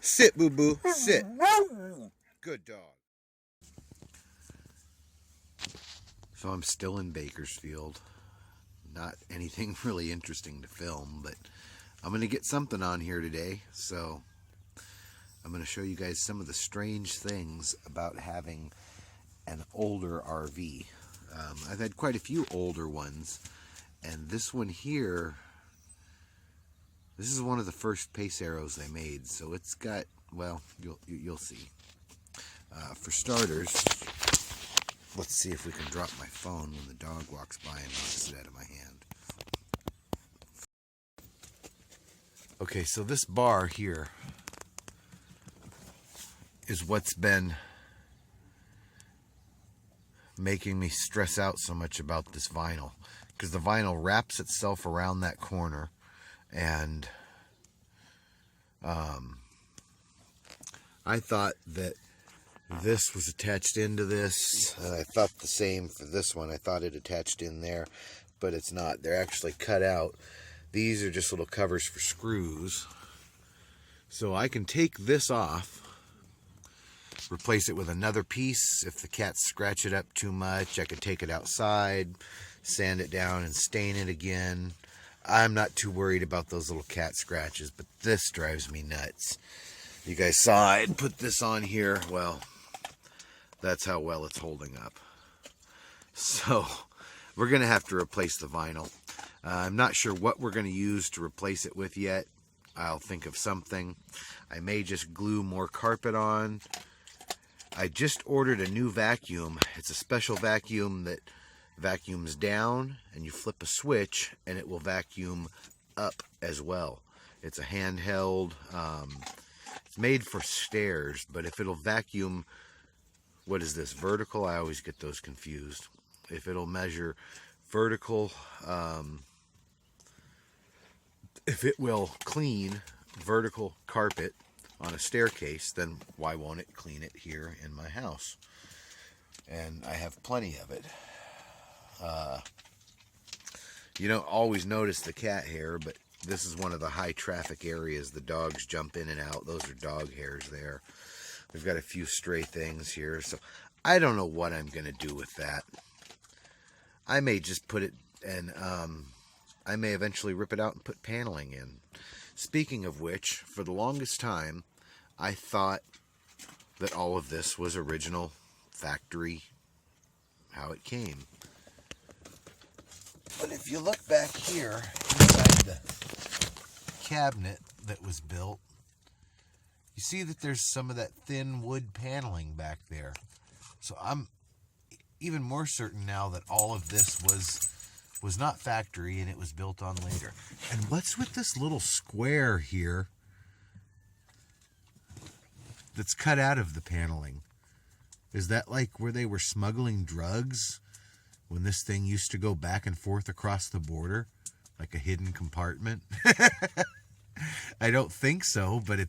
Sit, boo-boo, sit. Good dog. So I'm still in Bakersfield. Not anything really interesting to film, but I'm going to get something on here today. So I'm going to show you guys some of the strange things about having an older RV. I've had quite a few older ones, and this one here, this is one of the first Pace Arrows they made, so it's got, well, you'll see. For starters, let's see if we can drop my phone when the dog walks by and knocks it out of my hand. Okay, so this bar here is what's been making me stress out so much about this vinyl, because the vinyl wraps itself around that corner, and I thought that this was attached into this, and I thought the same for this one. I thought it attached in there, but it's not. They're actually cut out. These are just little covers for screws. So I can take this off, replace it with another piece. If the cats scratch it up too much, I could take it outside, sand it down, and stain it again. I'm not too worried about those little cat scratches, but this drives me nuts. You guys saw I'd put this on here. Well, that's how well it's holding up. So we're going to have to replace the vinyl. I'm not sure what we're going to use to replace it with yet. I'll think of something. I may just glue more carpet on. I just ordered a new vacuum. It's a special vacuum that vacuums down, and you flip a switch and it will vacuum up as well. It's a handheld. It's made for stairs, but if it'll vacuum, what is this, vertical? I always get those confused. If it'll measure vertical, if it will clean vertical carpet on a staircase, then why won't it clean it here in my house? And I have plenty of it. You don't always notice the cat hair, but this is one of the high traffic areas. The dogs jump in and out. Those are dog hairs there. We've got a few stray things here, so I don't know what I'm going to do with that. I may just put it, and I may eventually rip it out and put paneling in. Speaking of which, for the longest time, I thought that all of this was original factory, how it came. But if you look back here inside the cabinet that was built, you see that there's some of that thin wood paneling back there. So I'm even more certain now that all of this was not factory and it was built on later. And what's with this little square here that's cut out of the paneling? Is that like where they were smuggling drugs when this thing used to go back and forth across the border, like a hidden compartment? I don't think so, but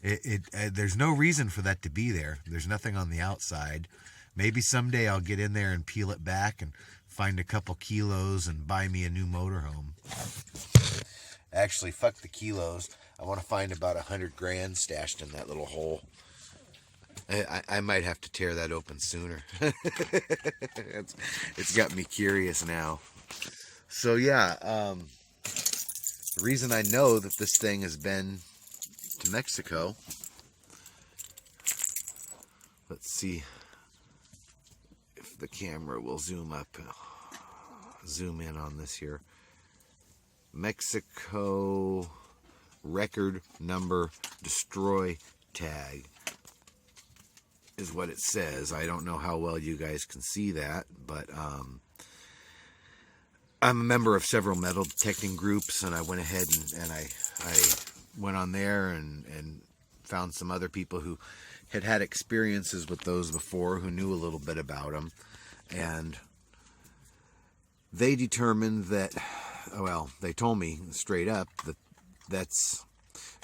there's no reason for that to be there. There's nothing on the outside. Maybe someday I'll get in there and peel it back and find a couple kilos and buy me a new motorhome. Actually, fuck the kilos. I want to find about 100 grand stashed in that little hole. I might have to tear that open sooner. It's got me curious now. So yeah, the reason I know that this thing has been to Mexico, let's see if the camera will zoom in on this here. Mexico record number destroy tag is what it says. I don't know how well you guys can see that, but I'm a member of several metal detecting groups, and I went ahead and I went on there and found some other people who had experiences with those before, who knew a little bit about them, and they determined that, well, they told me straight up that that's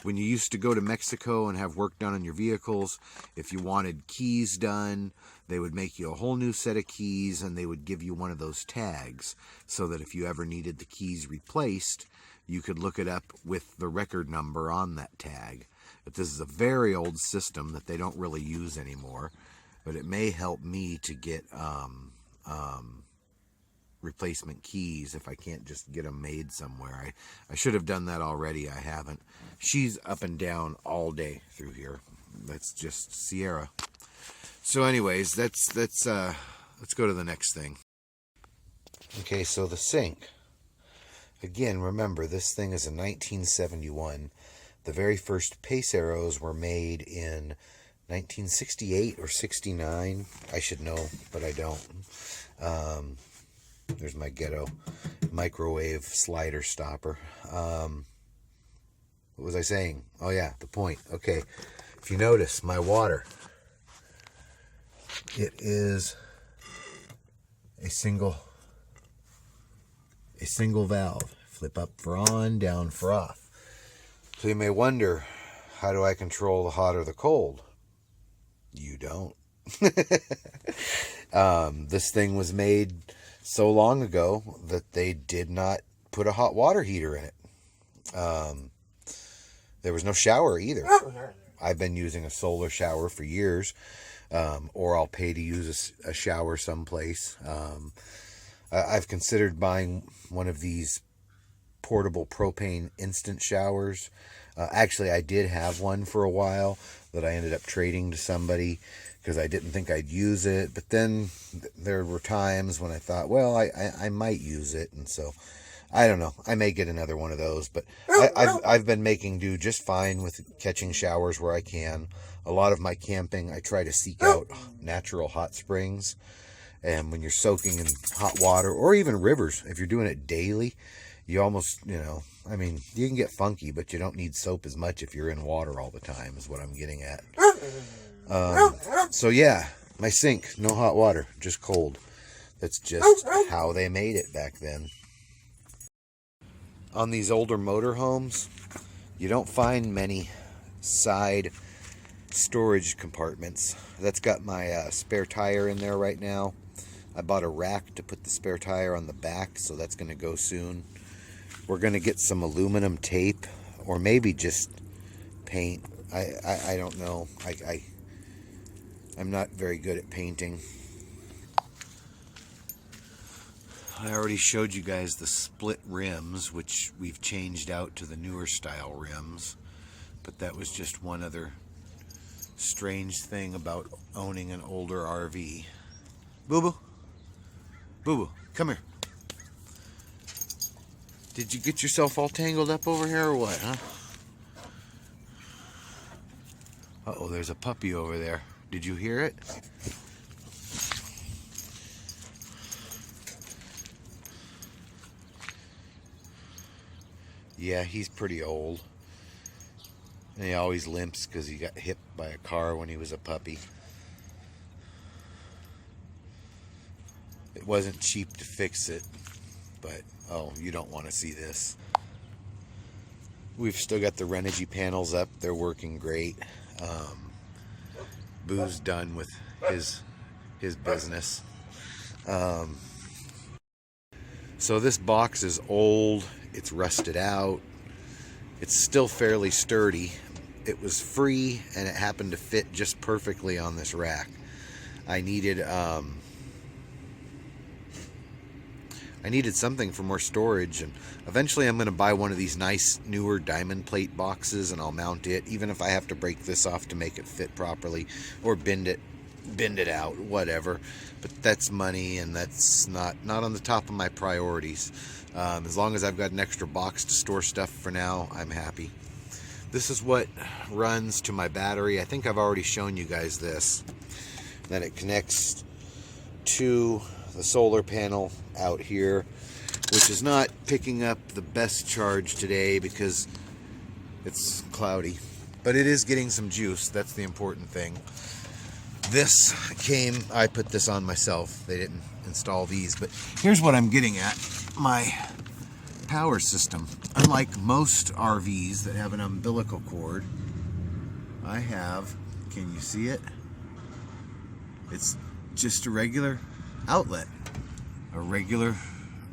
when you used to go to Mexico and have work done on your vehicles. If you wanted keys done, they would make you a whole new set of keys, and they would give you one of those tags so that if you ever needed the keys replaced, you could look it up with the record number on that tag. that this is a very old system that they don't really use anymore, but it may help me to get replacement keys if I can't just get them made somewhere. I should have done that already. I haven't. She's up and down all day through here. That's just Sierra. So anyways, let's go to the next thing. Okay, so the sink. Again, remember, this thing is a 1971. The very first Pace Arrows were made in 1968 or 69. I should know, but I don't. There's my ghetto microwave slider stopper. What was I saying? Oh yeah, the point. Okay, if you notice, my water, it is a single valve. Flip up for on, down for off. So you may wonder, how do I control the hot or the cold? You don't. This thing was made so long ago that they did not put a hot water heater in it. There was no shower either. I've been using a solar shower for years, or I'll pay to use a shower someplace. I've considered buying one of these portable propane instant showers. Actually, I did have one for a while that I ended up trading to somebody because I didn't think I'd use it. But then there were times when I thought, well, I might use it. And so, I don't know. I may get another one of those. But I've been making do just fine with catching showers where I can. A lot of my camping, I try to seek out natural hot springs. And when you're soaking in hot water, or even rivers, if you're doing it daily, you almost, I mean, you can get funky, but you don't need soap as much if you're in water all the time, is what I'm getting at. So yeah, my sink, no hot water, just cold. That's just how they made it back then. On these older motorhomes, you don't find many side storage compartments. That's got my spare tire in there right now. I bought a rack to put the spare tire on the back, so that's going to go soon. We're going to get some aluminum tape, or maybe just paint. I don't know. I'm not very good at painting. I already showed you guys the split rims, which we've changed out to the newer style rims. But that was just one other strange thing about owning an older RV. Boo-boo. Boo-boo, come here. Did you get yourself all tangled up over here or what, huh? Uh-oh, there's a puppy over there. Did you hear it? Yeah, he's pretty old. And he always limps because he got hit by a car when he was a puppy. It wasn't cheap to fix it, but oh, you don't want to see this. We've still got the Renogy panels up. They're working great. Boo's done with his business. So this box is old. It's rusted out. It's still fairly sturdy. It was free, and it happened to fit just perfectly on this rack. I needed something for more storage, and eventually I'm going to buy one of these nice newer diamond plate boxes, and I'll mount it, even if I have to break this off to make it fit properly, or bend it out, whatever. But that's money, and that's not on the top of my priorities. As long as I've got an extra box to store stuff for now, I'm happy. This is what runs to my battery. I think I've already shown you guys this. Then it connects to the solar panel out here, which is not picking up the best charge today because it's cloudy, but it is getting some juice. That's the important thing. This I put this on myself. They didn't install these, but here's what I'm getting at. My power system, unlike most RVs that have an umbilical cord, I have, can you see it? It's just a regular outlet, a regular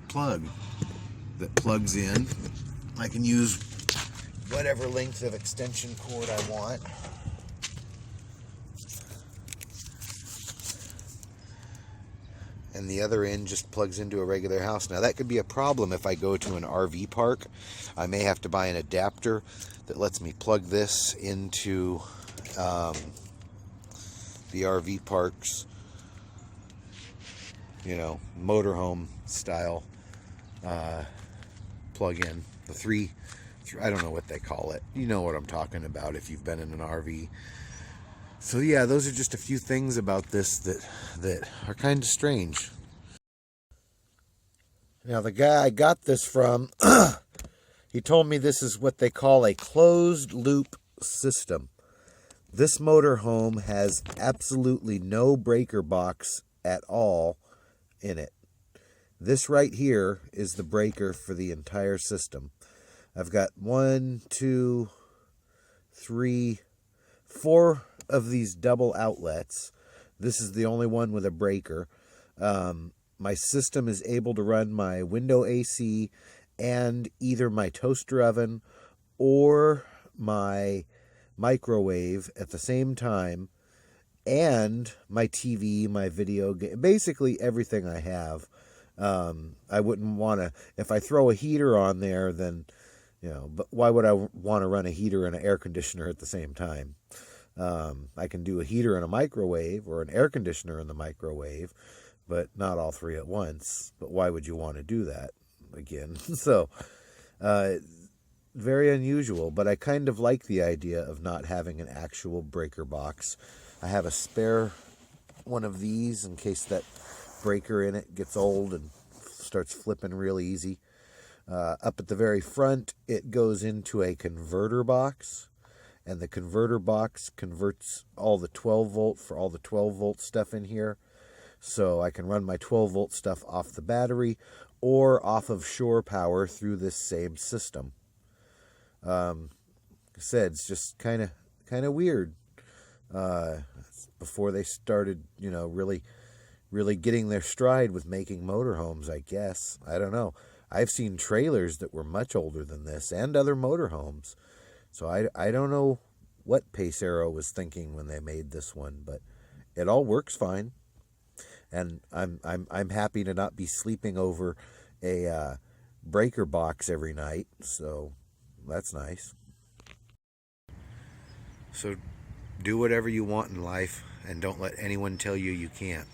plug that plugs in. I can use whatever length of extension cord I want. And the other end just plugs into a regular house. Now that could be a problem if I go to an RV park. I may have to buy an adapter that lets me plug this into the RV park's, motorhome style plug-in. I don't know what they call it. You know what I'm talking about if you've been in an RV. So yeah, those are just a few things about this that are kind of strange. Now the guy I got this from, he told me this is what they call a closed loop system. This motorhome has absolutely no breaker box at all in it. This right here is the breaker for the entire system. I've got 1, 2, 3, 4 of these double outlets. This is the only one with a breaker. My system is able to run my window AC and either my toaster oven or my microwave at the same time, and my TV, my video game, basically everything I have. I wouldn't want to, if I throw a heater on there, then, but why would I want to run a heater and an air conditioner at the same time? I can do a heater and a microwave, or an air conditioner in the microwave, but not all three at once. But why would you want to do that again? So, very unusual, but I kind of like the idea of not having an actual breaker box. I have a spare one of these in case that breaker in it gets old and starts flipping real easy. Up at the very front, it goes into a converter box, and the converter box converts all the 12 volt for all the 12 volt stuff in here. So I can run my 12 volt stuff off the battery or off of shore power through this same system. Like I said, it's just kind of weird. Before they started, really getting their stride with making motorhomes, I guess. I don't know. I've seen trailers that were much older than this and other motorhomes. So I don't know what Pace Aero was thinking when they made this one, but it all works fine. And I'm happy to not be sleeping over a breaker box every night, so that's nice. So do whatever you want in life, and don't let anyone tell you you can't.